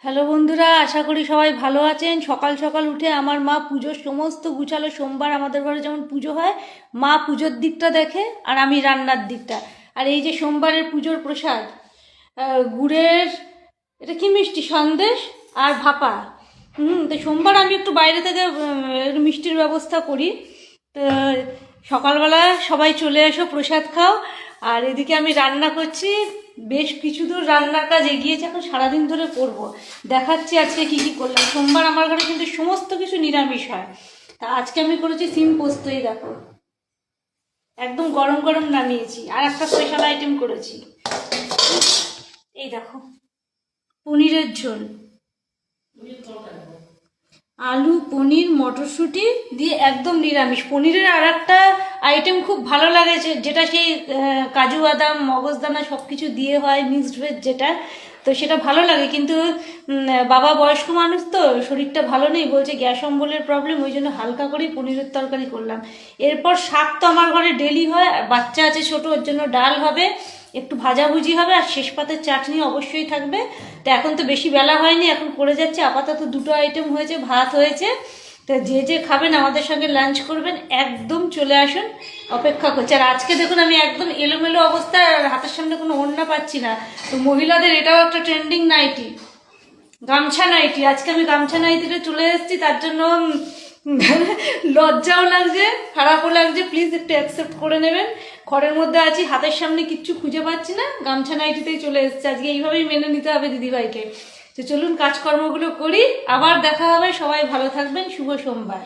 Hello বন্ধুরা, আশা করি সবাই ভালো আছেন। সকাল সকাল উঠে আমার মা পুজোর সমস্ত গুছালো। সোমবার আমাদের ঘরে যেমন পুজো হয়, মা পুজোর দিকটা দেখে আর আমি রান্নার দিকটা। আর এই যে সোমবারের পুজোর প্রসাদ, গুড়ের, এটা কি মিষ্টি, সন্দেশ আর ভাপা। তো সোমবার আমি একটু বাইরে থেকে একটু মিষ্টির ব্যবস্থা করি। তো সকালবেলা সবাই চলে এসো, প্রসাদ খাও। আর এদিকে আমি রান্না করছি, বেশ কিছু দূর রান্নার কাজ এগিয়েছে, এখন সারাদিন ধরে করব। দেখাচ্ছি আজকে কি কি করলাম। সোমবার আমার ঘরে কিন্তু সমস্ত কিছু নিরামিষ হয়। তা আজকে আমি করেছি সিম পোস্তই, দেখো একদম গরম গরম নামিয়েছি। আর একটা স্পেশাল আইটেম করেছি, এই দেখো, পনিরের ঝোল, আলু পনির মটরশুঁটি দিয়ে একদম নিরামিষ। পনিরের আর একটা আইটেম খুব ভালো লাগে, যেটা সেই কাজু বাদাম মগজদানা সব কিছু দিয়ে হয়, মিক্সড ভেজ যেটা, তো সেটা ভালো লাগে। কিন্তু বাবা বয়স্ক মানুষ তো, শরীরটা ভালো নেই, বলছে গ্যাস অম্বলের প্রবলেম, ওই জন্য হালকা করেই পনিরের তরকারি করলাম। এরপর শাক তো আমার ঘরে ডেলি হয়, আর বাচ্চা আছে ছোট, ওর জন্য ডাল হবে, একটু ভাজাভুজি হবে, আর শেষ পাতের চাটনি অবশ্যই থাকবে। তো এখন তো বেশি বেলা হয়নি, এখন করে যাচ্ছে। আপাতত দুটো আইটেম হয়েছে, ভাত হয়েছে। তো যে যে খাবেন আমাদের সঙ্গে লাঞ্চ করবেন, একদম চলে আসুন, অপেক্ষা করছে। আর আজকে দেখুন আমি একদম এলোমেলো অবস্থায়, আর হাতের সামনে কোনো ওড়না পাচ্ছি না। তো মহিলাদের এটাও একটা ট্রেন্ডিং নাইটি, গামছা নাইটি। আজকে আমি গামছা নাইটিতে চলে এসেছি, তার জন্য লজ্জাও লাগছে, খারাপও লাগছে, প্লিজ একটু অ্যাকসেপ্ট করে নেবেন। ঘরের মধ্যে আছি, হাতের সামনে কিচ্ছু খুঁজে পাচ্ছি না, গামছা নাইটিতেই চলে এসেছে আজকে। এইভাবেই মেনে নিতে হবে দিদিভাইকে। তো চলুন কাজকর্মগুলো করি, আবার দেখা হবে। সবাই ভালো থাকবেন, শুভ সোমবার।